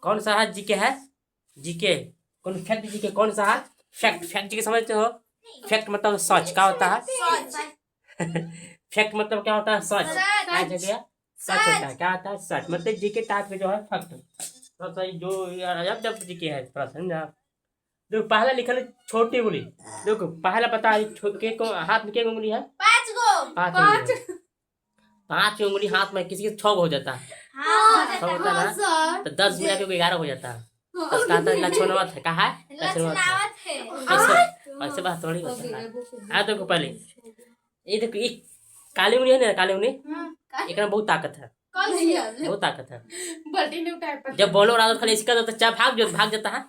कौन सा है जीके है? जीके कौन फैक्ट जीके कौन सा है? फैक्ट फैक्ट जीके समझते हो? फैक्ट मतलब सच क्या होता है? फैक्ट मतलब क्या होता है? सच। क्या जगह सच होता है, क्या होता है? सच। मतलब जीके टाइप में जो है फैक्ट तो सही जो जब जब जीके है प्रश्न ना। देखो पहला लिखल है छोटी उंगली। देखो पहला पता है के को हाथ में क्या उंगली है? 5 उंगली है। 5 उंगली हाथ में किसी के 6 हो जाता है। 6 होता है ना, तो 10 मिला के 11 हो जाता है। तो उसका आता है लक्षणवत है। कहा है लक्षणवत है। ऐसे बात थोड़ी होता है। आ देखो पहले ये देखो ये काली उंगली है ना, काली उंगली एक में बहुत ताकत है, बहुत ताकत है। जब बोलो रात खाली इसका तो चाह भाग जाता है,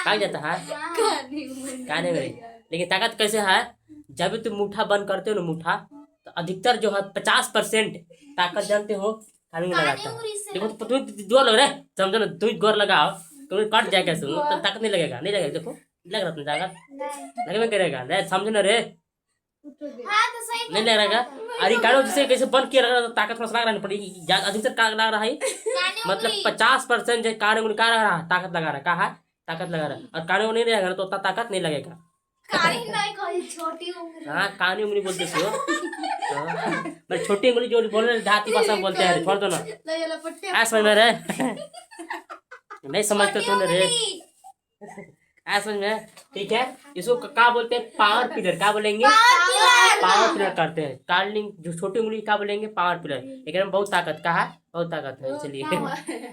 भाग जाता है। काली उंगली लेकिन ताकत कैसे है? जब भी तुम मुट्ठा बंद करते हो ना, मुट्ठा तो अधिकतर जो है 50% ताकत जानते हो काली उंगली लगाता है। देखो तो तुम जोर लग रहा है, समझो ना, तुम जोर लगाओ तो कट जाए कैसे तो ताकत नहीं लगेगा, नहीं लगेगा। देखो लग रहा तुम ताकत लगे में करेगा, समझो ना रे, नहीं लग रहा। अरे कानो जिसे कैसे बंद किया लग रहा ताकत थोड़ा सा लग रहा है, पड़ी अधिकतर का लग रहा है। मतलब 50% जो कान उंगली का लग रहा है ताकत लगा रहा है, कहा ताकत लगा रहा है। और कान उंगली नहीं रहेगा तो उतना ताकत नहीं लगेगा। हाँ कानी उंगली बोलते हो। मैं छोटी उंगली जो बोल रहे देहाती भाषा में बोलते हैं, छोड़ दो ना। आ समझ में रहे? नहीं समझते तुमने रे? आ समझ में? ठीक है, इसको क्या बोलते हैं? Power pillar. क्या बोलेंगे? पावर पिलर करते हैं। कार्लिंग जो छोटी उंगली क्या बोलेंगे? Power pillar. लेकिन में बहुत ताकत का है, बहुत ताकत है, इसलिए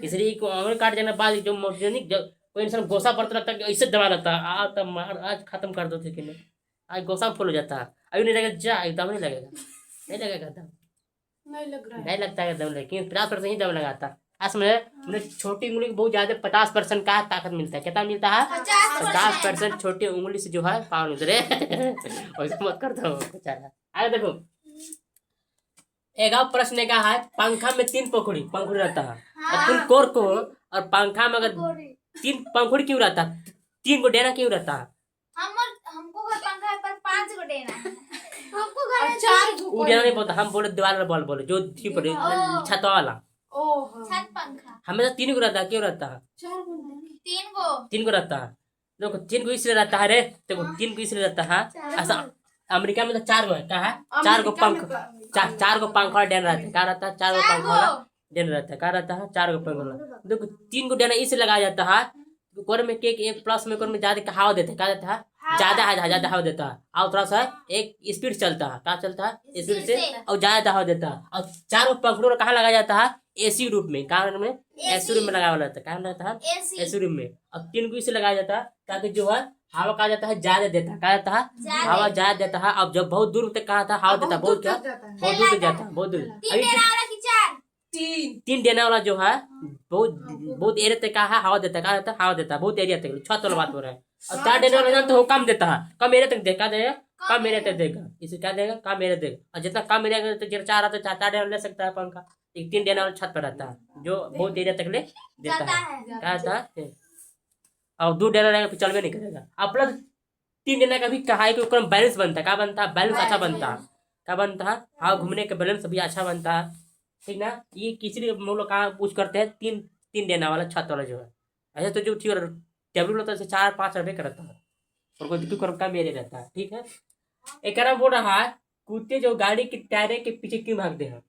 इसलिए उंगली काट जाने के बाद जो मोर्जेनिक जब कोई इंसान गोसा पड़ता लगता है ऐसे दबा लगता है, आ तब मार आज खत्म कर दो थे। आज गोसा फुल हो जाता है, अभी नहीं लगेगा जा एकदम नहीं लगेगा, नहीं लगेगा दम, नहीं लग रहा है। नहीं लगता है दम, लेकिन 50% ही दम लगाता है। मुझे छोटी उंगली को बहुत ज्यादा 50% का ताकत मिलता है। कितना मिलता है? 50% छोटी उंगली से जो है पावर मिलता है। वैसे मत कर दो बेचारा। आगे देखो एक और प्रश्न का है, पंखा में 3 पंखुड़ी रहता है और तुम कोर को, और पंखा में अगर 3 पंखुड़ी क्यों रहता है? 3 को डेना क्यों रहता है? हमको घर पंखा है पर 5 को देना है। हमको घर 4 वो डेना नहीं बोलता, हम बोले दीवार वाला बॉल बोले जो थी पड़े छत वाला। छत पंखा हमेशा 3 को रहता है, क्यों रहता है? 3 को रहता है। देखो 3 को इसलिए रहता है रे, देखो 3 को इसलिए रहता है ऐसा। अमेरिका में तो 4 को है, क्या है? 4 को पंख, 4 को पंख वाला डेन रहता है। क्या रहता है? 4 को पंख वाला डेन रहता है। क्या रहता है? 4 को पंख वाला। देखो 3 को डेना इसलिए लगाया जाता है, कोर में केक एक प्लस में कोर में ज्यादा हवा देते हैं। क्या देता है? ज्यादा हवा देता है, और थोड़ा सा एक स्पीड चलता है। क्या चलता है? स्पीड से, और ज्यादा हवा देता है। और 4 पंखुड़ों कहाँ लगाया जाता है? एसी रूप में। कारण में एसी रूम में लगाया हुआ रहता है। क्या रहता है? एसी रूम में। और 3 को इसलिए लगाया जाता है ताकि जो है हवा कहा जाता है ज्यादा देता है। क्या देता है? हवा ज्यादा देता है। अब जब बहुत दूर तक कहा था हवा देता है, बहुत क्या बहुत दूर तक जाता है, बहुत दूर। अभी 3 देने वाला जो है बहुत एरिया तक का है, हवा देता है। क्या देता है? हवा देता है बहुत एरिया तक, छत वाला बात हो रहा है। और 4 देने वाला जानते हो कम देता है, कम एरिया तक देगा, देगा कम एरिया तक देगा। इसे क्या देगा? कम एरिया देगा। और जितना कम एरिया तो 4 आता है 4 देने ले सकता है पंखा। 3 देने वाला छत पर रहता है जो बहुत एरिया तक ले देता है। क्या होता है? और 2 देना रहेगा फिर चलवे नहीं करेगा। अपना 3 देना का भी कहा है कि बैलेंस बनता है। क्या बनता है? बैलेंस अच्छा बनता है। क्या बनता है? हाँ घूमने का बैलेंस भी अच्छा बनता है, ठीक ना। ये किसी हम लोग कहाँ पूछ करते हैं? 3 देना वाला छत वाला जो है। ऐसे तो जो थी टेबल होता है 4-5 रुपये का रहता है, और कोई कम मेरे रहता है, ठीक है। एक बोल रहा है कुत्ते जो गाड़ी के टायरे के पीछे क्यों भागते हैं?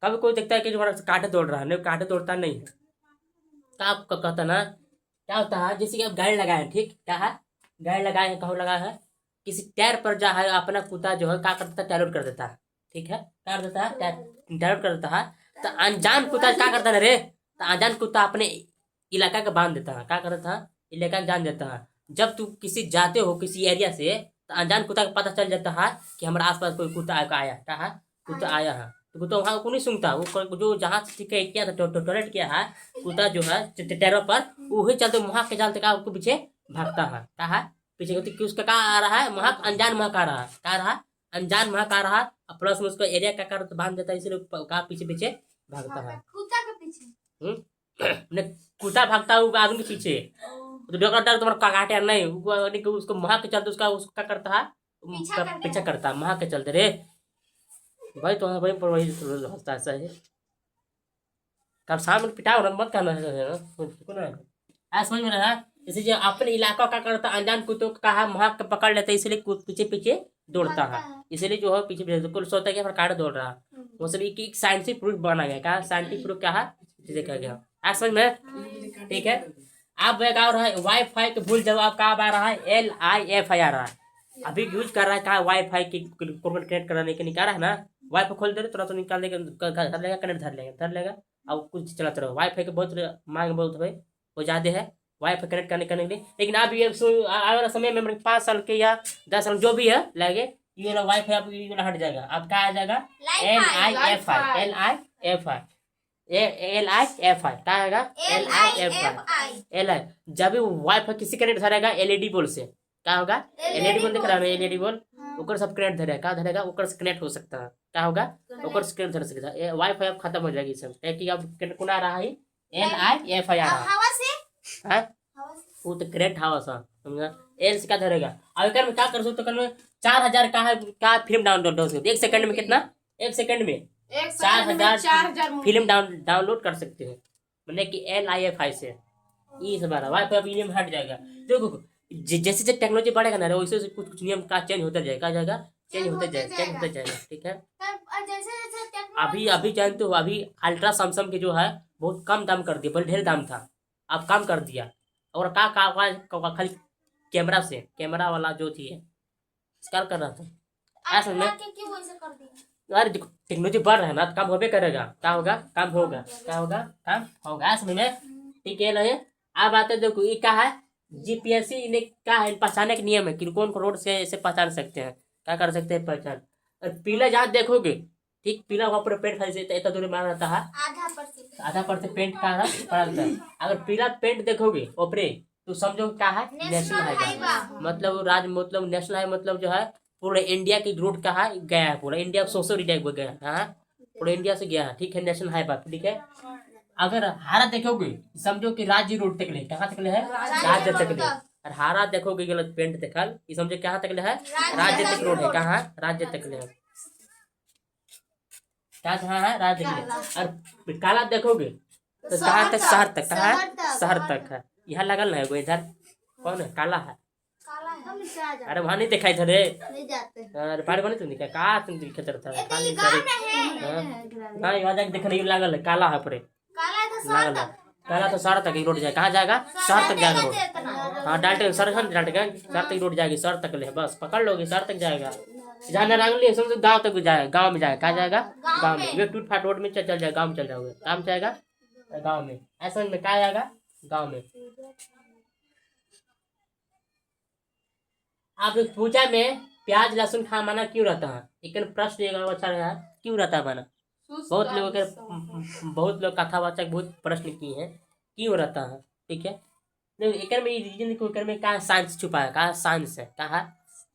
कभी कोई देखता है कि जो कांटे तोड़ रहा है, नहीं कांटे तोड़ता नहीं है। क्या कहता ना, क्या होता है जैसे कि आप गाड़ी लगाए, ठीक क्या है? गाड़ी लगाए हैं, कहो लगाया है किसी टायर पर जा है, अपना कुत्ता जो है क्या करता है? टायर कर देता है, ठीक है। क्या कर देता है? टायर कर देता है। तो अनजान कुत्ता क्या करता है रे? तो अनजान कुत्ता अपने इलाका का बांध देता है। क्या करता है? इलाका जान देता है। जब तू किसी जाते हो किसी एरिया से, तो अनजान कुत्ता को पता चल जाता है कि हमारे आसपास कोई कुत्ता आया, क्या है? कुत्ता आया है। तो कुत्ता वहाँ को नहीं सूंघता, वो जो जहाँ से किया था टॉयलेट किया है, कुत्ता जो है टेरो पर वही चलते वहाँ के चलते का उसको पीछे भागता है। क्या है? पीछे कि उसका क्या आ रहा है? महक, अनजान महक आ रहा है। क्या आ रहा है? अनजान महक आ रहा है। और प्लस में उसको एरिया का कर बांध देता है, इसलिए का पीछे पीछे भागता है। कुत्ता के पीछे कुत्ता भागता है आदमी के पीछे, तो डॉक्टर तुम्हारा काटे नहीं, उसको महक के चलते उसका करता है पीछा करता है, महक के चलते रे भाई। तो वही पर वही हंसता है सही। कब शाम में पिटाओ ना, मत करना है। ऐसा समझ में रहा। जैसे जो अपने इलाका का करता अनजान कुत्तों को कहा वहां का पकड़ लेता है, इसलिए पीछे पीछे दौड़ता है, इसलिए जो है पीछे पीछे कुल सोचता है कि काट दौड़ रहा है। वो सब एक साइंटिफिक प्रूफ बना गया। कहा साइंटिफिक प्रूफ क्या है, देखा गया। ऐसा समझ में, ठीक है। अब एक आ रहा है वाईफाई के भूल जवाब का आ रहा है LIFI आ रहा है। अभी यूज कर रहा है कहा वाईफाई की कनेक्ट कराने के निकाल रहा है ना, वाईफाई खोल दे रहे तुरंत निकाल देगा, धर लेगा कनेक्ट, धर लेगा अब कुछ चलाते रहो। वाईफाई के बहुत मांग बहुत भाई वो ज्यादा है वाईफाई कनेक्ट करने के लिए। लेकिन अब ये आने वाला समय में 5 साल के या 10 साल जो भी है लगे, ये वाला वाईफाई अब ये वाला हट जाएगा। अब क्या आ जाएगा LIFI क्या आएगा LIFI। जब भी वाईफाई किसी कनेक्ट धरेगा LED बोल से क्या होगा, LED बोल दिख रहा है, LED बोल ओकर सब कनेक्ट धरेगा, क्या धरेगा ओकर से कनेक्ट हो सकता है, क्या होगा ओकर से कनेक्ट धर सकता है। वाईफाई अब खत्म हो जाएगी सब, कि अब कौन आ रहा है LIFI आ रहा है। वो तो करेक्ट हवा सा समझा। एल से क्या धरेगा। अब कर में क्या कर सकते हो, 4000 का है का फिल्म डाउनलोड हो सकती है 1 सेकंड में। कितना 1 सेकंड में 4000 फिल्म डाउनलोड कर सकते हैं, मतलब कि LIFI से। ये सब वाईफाई अब नियम हट जाएगा। देखो जैसे जैसे टेक्नोलॉजी बढ़ेगा ना वैसे वैसे कुछ कुछ नियम का चेंज होता जाएगा, चेंज होता जाएगा, ठीक है। अभी अभी जानते हो अभी अल्ट्रा सैमसंग के जो है बहुत कम दाम कर दिया, पहले ढेर दाम था अब कम कर दिया। और का खाली कैमरा से, कैमरा वाला जो थी स्कैन कर रहा था ऐसा में। अरे देखो टेक्नोलॉजी बढ़ रहा है ना, काम होबे करेगा, क्या होगा काम होगा, क्या होगा काम होगा ऐसा में, ठीक है। नहीं अब आते देखो ये क्या है GPSC ने क्या है पहचानने के नियम है कि कौन को रोड से पहचान सकते हैं, क्या कर सकते हैं पहचान। और पीला जहाँ देखोगे ठीक पीला वहाँ पर पेंट खाली इतना दूर में रहता है, आधा पर से पेंट का पड़ा रहता है। अगर पीला पेंट देखोगे ऊपरे तो समझो क्या है नेशनल हाईवे, मतलब राज्य मतलब नेशनल हाईवे मतलब जो है पूरे इंडिया की रोड का है गया है, पूरा इंडिया 100 इंडिया को गया है, पूरे इंडिया से गया है, ठीक है नेशनल हाईवे, ठीक है। अगर हरा देखोगे समझो कि राज्य रोड तक ले, कहाँ तक ले है राज्य तक ले। और हरा देखोगे गलत पेंट देखल ये समझो कहाँ तक ले है राज्य तक रोड है, कहाँ राज्य तक ले है, क्या कहाँ है राज्य तक ले। और काला देखोगे तो कहाँ तक शहर तक, कहाँ शहर तक है। यहाँ लगल है वो इधर कौन है काला है, अरे वहाँ नहीं देखा इधर अरे पानी पानी तुम दिखा कहाँ तुम दिखा था हाँ यहाँ जाके देखने लागल है काला है पूरे लागल है काला तो शहर तक ही रोड जाए, कहाँ जाएगा शहर तक जाएगा रोड। हाँ डाल्टन शहर तक रोड जाएगी, शहर तक ले बस पकड़ लोगे शहर तक जाएगा। जहाँ नारायण समझो गाँव तक जाएगा, गाँव में जाएगा, कहाँ जाएगा गाँव में। ये टूट फाट रोड में चल जाएगा गाँव में चल जाओगे, काम जाएगा गाँव में, ऐसा में क्या जाएगा गाँव में। आप पूजा में प्याज लहसुन खा माना क्यों रहता है, एक प्रश्न अच्छा रहा क्यों रहता है माना। बहुत लोग कथावाचक बहुत प्रश्न किए हैं क्यों रहता है, ठीक है। एक में रीजन को में क्या साइंस छुपा है, कहा साइंस है, कहा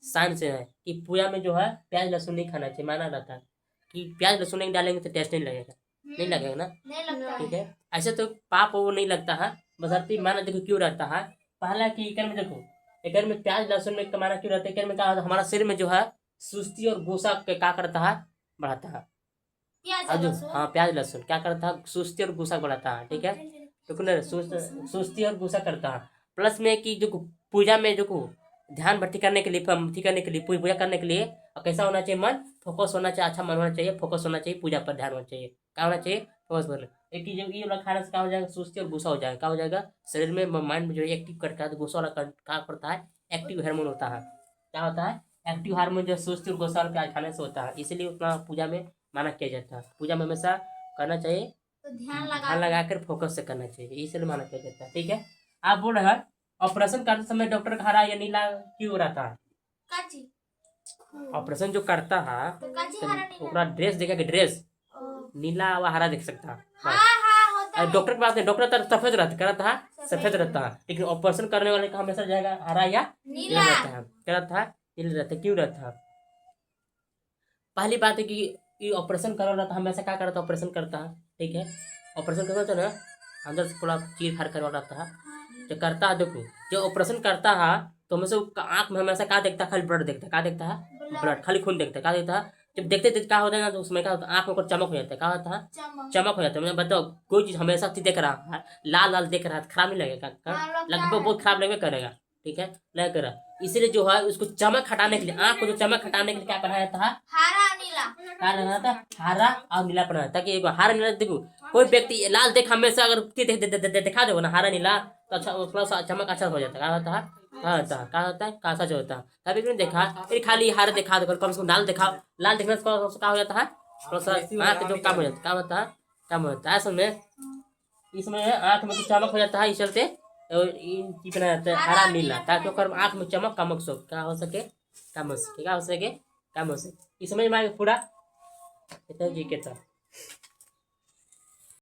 साइंस है कि पूजा में जो है प्याज लहसुन नहीं खाना चाहिए, माना रहता है कि प्याज लहसुन नहीं डालेंगे तो टेस्ट नहीं लगेगा, नहीं लगेगा ना, ठीक है। ऐसे तो पाप वो नहीं लगता है बशर्ते माना। देखो क्यों रहता है, पहला कि एक में देखो एक में प्याज लहसुन में कमाना क्यों रहता है, एक में कहा हमारा शरीर में जो है सुस्ती और गुस्सा क्या करता है बढ़ाता है। हाँ प्याज लहसुन क्या करता है सुस्ती और गुस्सा बढ़ाता है, ठीक है। तो सुस्ती और गुस्सा करता है। प्लस में कि जो पूजा में जो ध्यान भर्ती करने के लिए पूजा करने के लिए कैसा होना चाहिए मन फोकस होना चाहिए, अच्छा मन होना चाहिए, फोकस होना चाहिए, पूजा पर ध्यान होना चाहिए, क्या होना चाहिए फोकस पर। एक जो ये वाला खाने से क्या हो जाएगा सुस्ती और गुस्सा हो जाएगा, क्या हो जाएगा शरीर में माइंड में जो एक्टिव करता है, तो गुस्सा वाला क्या करता है एक्टिव हार्मोन होता है, क्या होता है एक्टिव हार्मोन जो सुस्ती और गुस्सा वाला खाने से होता है, इसलिए उतना पूजा में माना किया जाता है। पूजा में हमेशा करना चाहिए तो ध्यान लगाकर फोकस से करना चाहिए, इसलिए माना किया जाता है, ठीक है। आप बोल रहे हैं ऑपरेशन करते समय डॉक्टर का हरा या नीला क्यों रहता है। ऑपरेशन जो करता है तो ड्रेस देखेगा, ड्रेस नीला व हरा देख सकता है। डॉक्टर की बात नहीं, डॉक्टर तो सफेद रहता है सफेद रहता है, लेकिन ऑपरेशन करने वाले का हमेशा जाएगा हरा या नीला रहता है, क्या रहता है नीला रहता है। क्यों रहता है, पहली बात है कि ऑपरेशन कर रहा था हमेशा क्या करता है ऑपरेशन करता है, ठीक है। ऑपरेशन करता है ना अंदर से पूरा चीर फाड़ करवा रहता है जो करता है। देखो जो ऑपरेशन करता है तो हमेशा आँख में हमेशा क्या देखता है खाली ब्लड देखता है, क्या देखता है ब्लड खाली खून देखता है, क्या देखता है जब देखते देखते क्या होता है ना, तो उसमें क्या होता है, आंख में ऊपर चमक हो जाता है। क्या होता है? चमक हो जाता है। मैं बताओ, कोई चीज हमेशा चीज देख रहा है, लाल लाल देख रहा है, खराब नहीं लगेगा? लगभग बहुत खराब लगेगा करेगा। ठीक है, लग करा। इसीलिए जो है उसको चमक हटाने के लिए, आंख को जो चमक हटाने के लिए क्या बनाया था? हरा नीला। क्या बनाया था? हरा और नीला बनाया, ताकि हरा नीला देखो, कोई व्यक्ति लाल देख हमेशा अगर दिखा दो ना हरा नीला, तो अच्छा थोड़ा सा चमक अच्छा हो जाता है। क्या होता है? क्या होता है? कासा जो होता है। कभी भी नहीं देखा, फिर खाली हरा दिखा दो, कम से कम लाल दिखाओ। लाल दिखने से क्या हो जाता है? थोड़ा सा आँख जो कम हो जाता है। क्या होता है? कम हो जाता है। असल में इसमें आँख में कुछ चमक हो जाता है, इस चलते और बनाया जाता है हरा नीला, ताकि ओकर आँख में चमक कम हो, क्या हो सके? कम हो सके। क्या हो सके? कम हो सके। इस समझ में आएगा पूरा? जी के था।